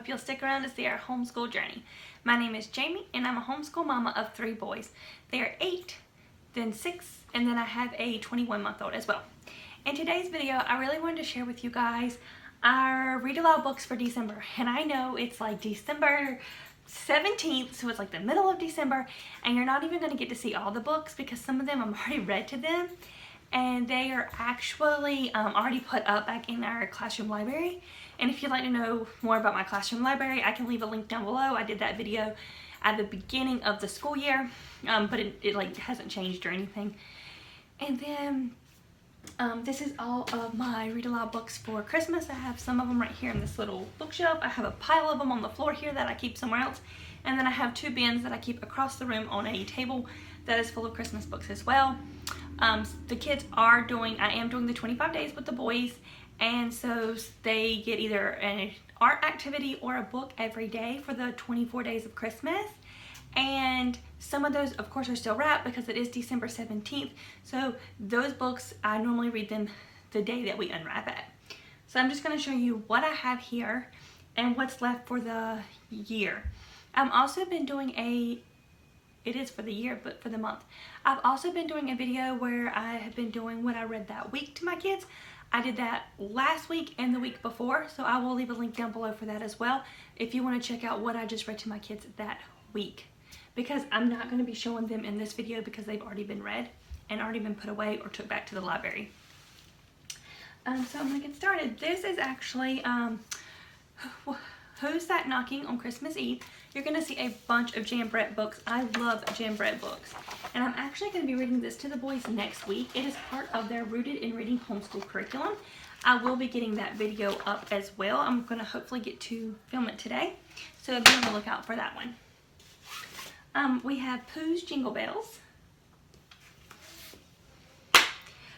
hope you'll stick around to see our homeschool journey. My name is Jamie and I'm a homeschool mama of 3 boys. They are 8, then 6, and then I have a 21-month-old as well. In today's video, I really wanted to share with you guys our read aloud books for December. And I know it's like December 17th, so it's like the middle of December, and you're not even going to get to see all the books because some of them I've already read to them. And they are actually already put up back in our classroom library. And if you'd like to know more about my classroom library, I can leave a link down below. I did that video at the beginning of the school year, but it like hasn't changed or anything. And then this is all of my read aloud books for Christmas. I have some of them right here in this little bookshelf. I have a pile of them on the floor here that I keep somewhere else. And then I have 2 bins that I keep across the room on a table that is full of Christmas books as well. The kids are I am doing the 25 days with the boys, and so they get either an art activity or a book every day for the 24 days of Christmas. And some of those, of course, are still wrapped because it is December 17th. So those books, I normally read them the day that we unwrap it. So I'm just going to show you what I have here and what's left for the year. I've also been doing it is for the year, but for the month. I've also been doing a video where I have been doing what I read that week to my kids. I did that last week and the week before, so I will leave a link down below for that as well if you want to check out what I just read to my kids that week. Because I'm not going to be showing them in this video because they've already been read and already been put away or took back to the library. So I'm going to get started. This is actually Who's That Knocking on Christmas Eve? You're going to see a bunch of Jan Brett books. I love Jan Brett books. And I'm actually going to be reading this to the boys next week. It is part of their Rooted in Reading homeschool curriculum. I will be getting that video up as well. I'm going to hopefully get to film it today. So be on the lookout for that one. We have Pooh's Jingle Bells.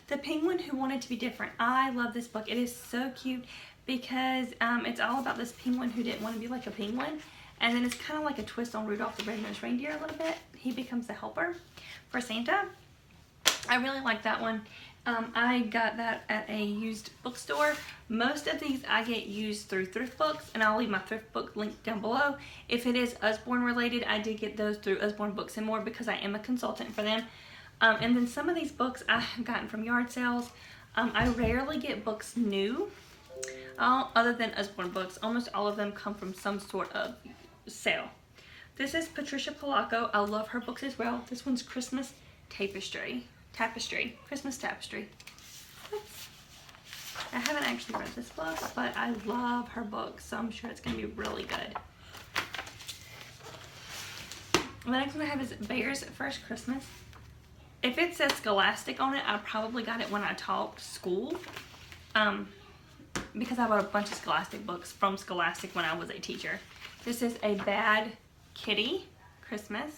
The Penguin Who Wanted to Be Different. I love this book. It is so cute because it's all about this penguin who didn't want to be like a penguin. And then it's kind of like a twist on Rudolph the Red-Nosed Reindeer a little bit. He becomes a helper for Santa. I really like that one. I got that at a used bookstore. Most of these I get used through Thrift Books, and I'll leave my Thrift Book link down below. If it is Usborne related, I did get those through Usborne Books and More because I am a consultant for them. And then some of these books I have gotten from yard sales. I rarely get books new, other than Usborne Books. Almost all of them come from some sort of sale. This is Patricia Polacco. I love her books as well. This one's Christmas Tapestry. Christmas Tapestry. Oops. I haven't actually read this book, but I love her books, so I'm sure it's going to be really good. The next one I have is Bear's First Christmas. If it says Scholastic on it, I probably got it when I taught school. Because I bought a bunch of Scholastic books from Scholastic when I was a teacher. This is A Bad Kitty Christmas.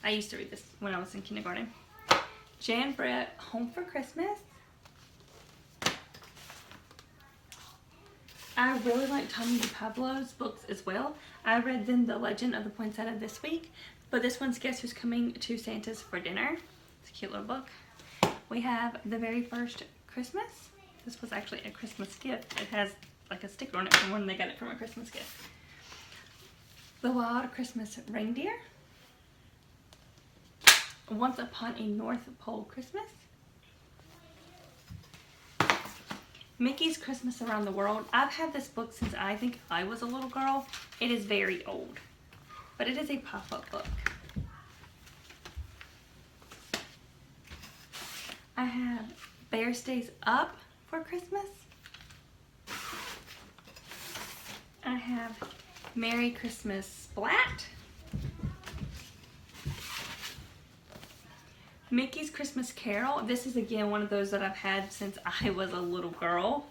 I used to read this when I was in kindergarten. Jan Brett, Home for Christmas. I really like Tommy DiPablo's books as well. I read them The Legend of the Poinsettia this week, but this one's Guess Who's Coming to Santa's for Dinner. It's a cute little book. We have The Very First Christmas. This was actually a Christmas gift. It has like a sticker on it from when they got it from a Christmas gift. The Wild Christmas Reindeer. Once Upon a North Pole Christmas. Mickey's Christmas Around the World. I've had this book since I think I was a little girl. It is very old, but it is a pop-up book. I have Bear Stays Up for Christmas. I have Merry Christmas Splat. Mickey's Christmas Carol. This is again one of those that I've had since I was a little girl.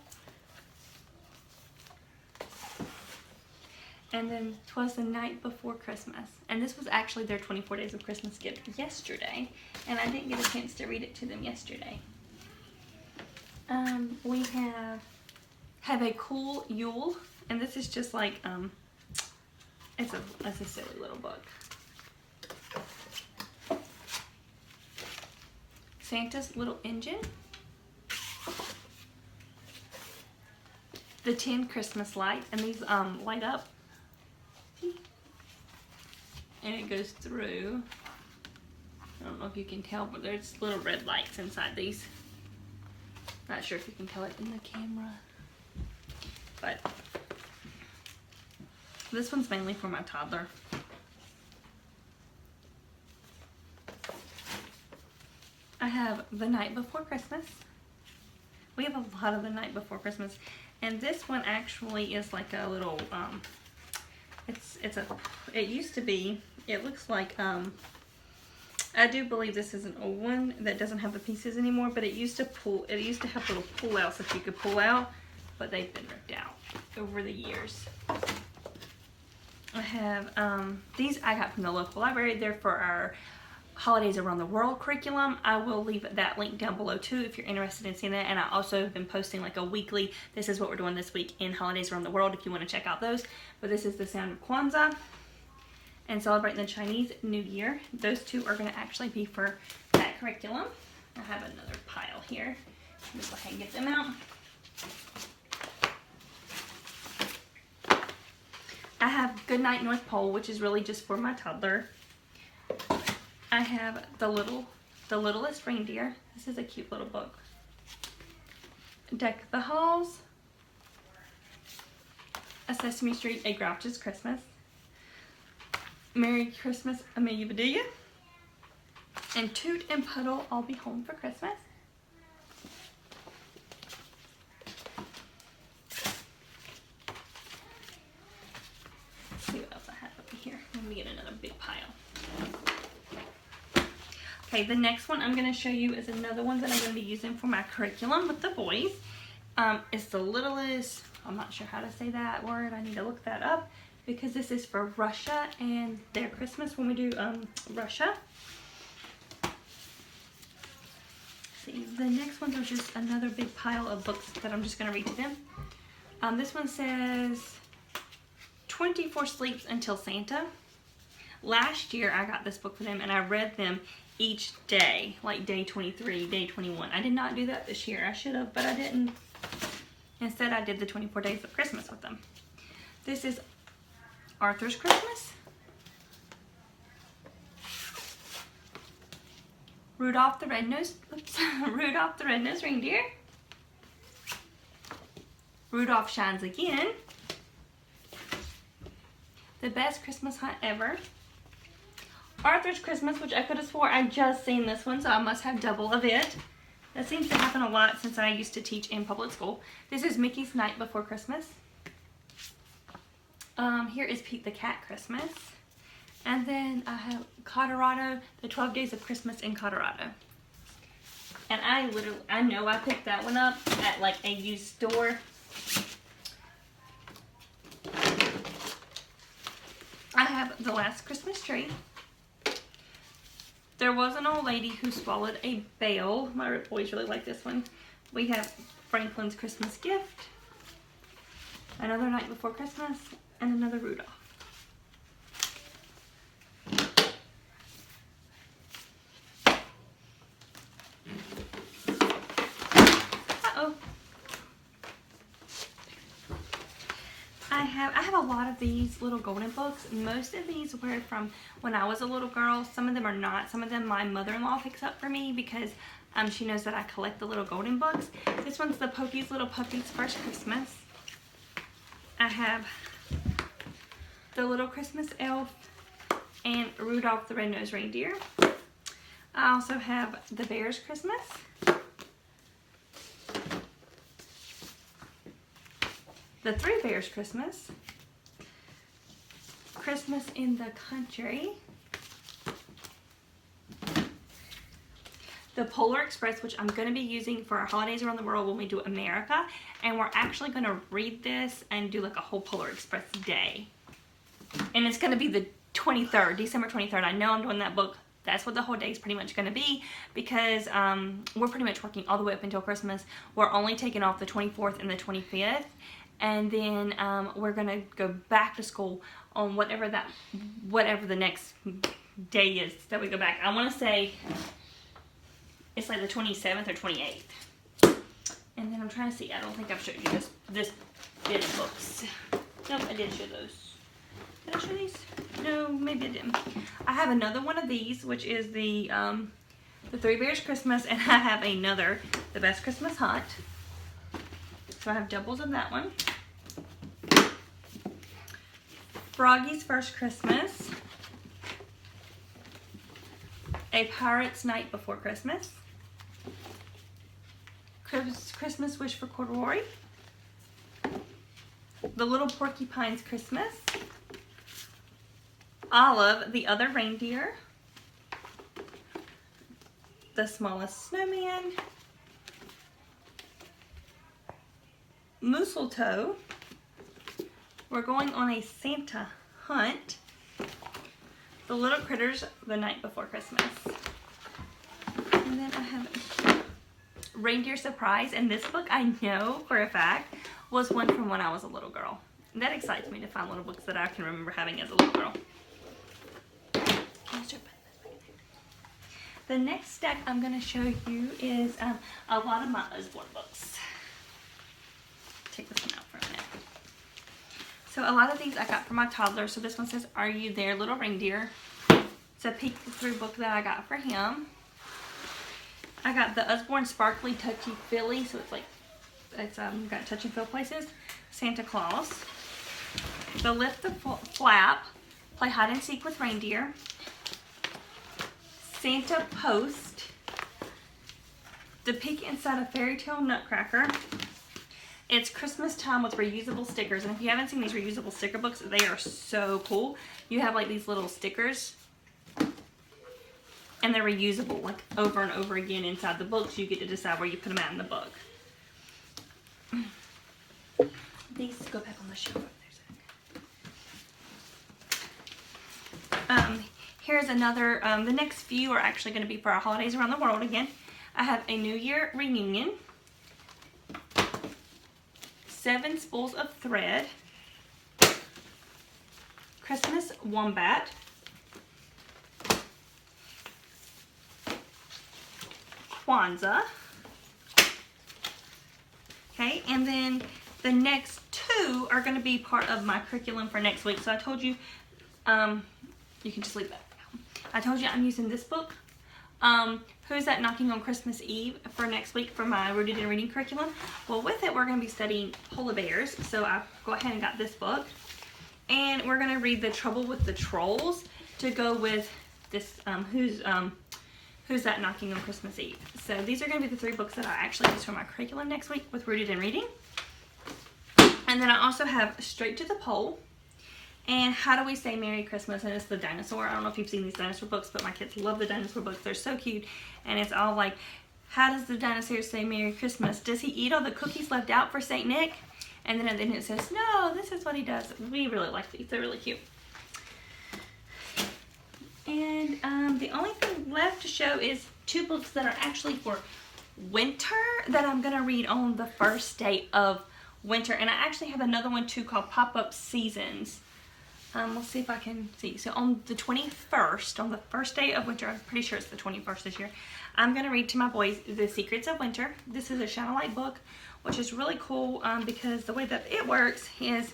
And then 'Twas the Night Before Christmas. And this was actually their 24 Days of Christmas gift yesterday. And I didn't get a chance to read it to them yesterday. We have A Cool Yule. And this is just like, it's a silly little book. Santa's Little Engine. the 10 Christmas lights, and these light up. And it goes through. I don't know if you can tell, but there's little red lights inside these. Not sure if you can tell it in the camera. But this one's mainly for my toddler. I have The Night Before Christmas. We have a lot of The Night Before Christmas. And this one actually is like a little, it used to be, it looks like, I do believe this is an old one that doesn't have the pieces anymore, but it used to have little pull outs that you could pull out, but they've been ripped out over the years. I have, these I got from the local library. They're for our Holidays Around the World curriculum. I will leave that link down below too if you're interested in seeing that. And I also have been posting like a weekly, this is what we're doing this week in Holidays Around the World if you want to check out those. But this is The Sound of Kwanzaa and Celebrating the Chinese New Year. Those two are going to actually be for that curriculum. I have another pile here. Let's go ahead and get them out. I have Goodnight North Pole, which is really just for my toddler. I have The Littlest Reindeer. This is a cute little book. Deck the Halls. A Sesame Street, A Grouch's Christmas. Merry Christmas, Amelia Bedelia. And Toot and Puddle, I'll Be Home for Christmas. Let's see what else I have over here. Let me get another big pile. Okay, the next one I'm going to show you is another one that I'm going to be using for my curriculum with the boys. It's The Littlest, I'm not sure how to say that word. I need to look that up because this is for Russia and their Christmas when we do Russia. See, the next ones are just another big pile of books that I'm just going to read to them. This one says 24 Sleeps Until Santa. Last year I got this book for them and I read them each day, like day 23, day 21. I did not do that this year. I should have, but I didn't. Instead, I did the 24 Days of Christmas with them. This is Arthur's Christmas. Rudolph the Red-Nosed Reindeer. Rudolph Shines Again. The Best Christmas Hunt Ever. Arthur's Christmas, which I could have swore I just seen this one, so I must have double of it. That seems to happen a lot since I used to teach in public school. This is Mickey's Night Before Christmas. Here is Pete the Cat Christmas. And then I have Colorado, the 12 Days of Christmas in Colorado. And I know I picked that one up at like a used store. I have The Last Christmas Tree. There was an old lady who swallowed a bale. My boys really like this one. We have Franklin's Christmas Gift. Another Night Before Christmas. And another Rudolph. Uh-oh. I have a lot of these little golden books. Most of these were from when I was a little girl. Some of them are not. Some of them my mother-in-law picks up for me because she knows that I collect the little golden books. This one's the Pokey's Little Puppy's First Christmas. I have The Little Christmas Elf and Rudolph the Red-Nosed Reindeer. I also have The Bear's Christmas. The Three Bears Christmas. Christmas in the Country. The Polar Express, which I'm going to be using for our Holidays Around the World when we do America. And we're actually going to read this and do like a whole Polar Express day. And it's going to be the 23rd, December 23rd. I know I'm doing that book. That's what the whole day is pretty much going to be because we're pretty much working all the way up until Christmas. We're only taking off the 24th and the 25th. And then we're going to go back to school on whatever the next day is that we go back. I want to say it's like the 27th or 28th. And then I'm trying to see. I don't think I've showed you this Disney books. Nope, I didn't show those. Did I show these? No, maybe I didn't. I have another one of these, which is the Three Bears Christmas, and I have another, The Best Christmas Hunt. So I have doubles of that one. Froggy's First Christmas. A Pirate's Night Before Christmas. Christmas Wish for Corduroy. The Little Porcupine's Christmas. Olive, the Other Reindeer. The Smallest Snowman. Mistletoe. We're going on a Santa hunt. The Little Critters, The Night Before Christmas. And then I have Reindeer Surprise, and this book I know for a fact was one from when I was a little girl. And that excites me to find little books that I can remember having as a little girl. The next stack I'm going to show you is a lot of my Usborne books. Take this one out for a minute. So a lot of these I got for my toddler. So this one says, Are You There, Little Reindeer? It's a peek through book that I got for him. I got the Usborne Sparkly Touchy Feely. So it's got touch and feel places. Santa Claus. The Lift the Flap. Play Hide and Seek with Reindeer. Santa Post. The Peek Inside a Fairy Tale Nutcracker. It's Christmas time with reusable stickers. And if you haven't seen these reusable sticker books, they are so cool. You have like these little stickers. And they're reusable like over and over again inside the books. You get to decide where you put them at in the book. These go back on the shelf. Here's another, the next few are actually going to be for our holidays around the world again. I have a New Year Reunion. 7 Spools of Thread. Christmas Wombat. Kwanzaa. Okay, and then the next 2 are going to be part of my curriculum for next week. So I told you, you can just leave that. I told you I'm using this book, Who's That Knocking on Christmas Eve, for next week for my Rooted in Reading curriculum. Well, with it, we're going to be studying polar bears. So I go ahead and got this book. And we're going to read The Trouble with the Trolls to go with this, Who's That Knocking on Christmas Eve. So these are going to be the 3 books that I actually use for my curriculum next week with Rooted in Reading. And then I also have Straight to the Pole. And How Do We Say Merry Christmas? And it's the dinosaur. I don't know if you've seen these dinosaur books, but my kids love the dinosaur books. They're so cute. And it's all like, how does the dinosaur say Merry Christmas? Does he eat all the cookies left out for St. Nick? And then it says, no, this is what he does. We really like these. They're really cute. And the only thing left to show is 2 books that are actually for winter that I'm going to read on the first day of winter. And I actually have another one too called Pop-Up Seasons. Let's see if I can see. So on the 21st, on the first day of winter, I'm pretty sure it's the 21st this year, I'm going to read to my boys The Secrets of Winter. This is a Shine a Light book, which is really cool because the way that it works is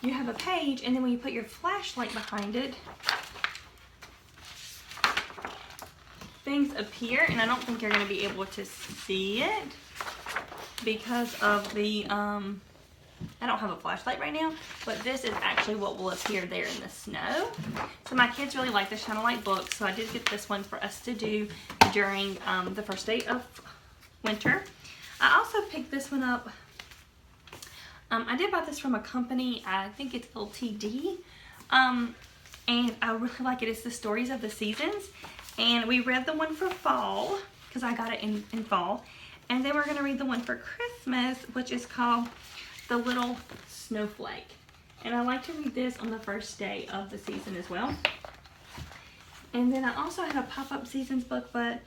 you have a page, and then when you put your flashlight behind it, things appear, and I don't think you're going to be able to see it because of the, I don't have a flashlight right now, but this is actually what will appear there in the snow. So my kids really like the Shine a Light book, so I did get this one for us to do during the first day of winter. I also picked this one up. I did buy this from a company, I think it's LTD, and I really like it. It's the Stories of the Seasons, and we read the one for fall, because I got it in fall, and then we're going to read the one for Christmas, which is called The Little Snowflake. And I like to read this on the first day of the season as well. And then I also had a Pop-Up Seasons book, but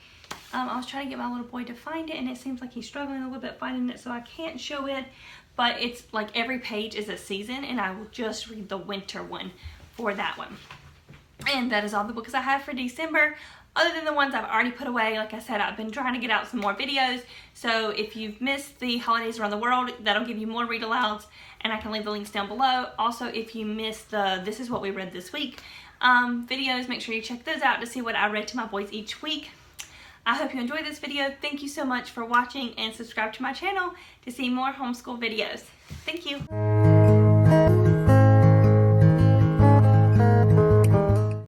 I was trying to get my little boy to find it, and it seems like he's struggling a little bit finding it, so I can't show it. But it's like every page is a season, and I will just read the winter one for that one. And that is all the books I have for December. other than the ones I've already put away. Like I said, I've been trying to get out some more videos, so if you've missed the holidays around the world, that'll give you more read alouds, and I can leave the links down below. Also, if you missed the This Is What We Read This Week videos, make sure you check those out to see what I read to my boys each week. I hope you enjoyed this video. Thank you so much for watching, and subscribe to my channel to see more homeschool videos. Thank you.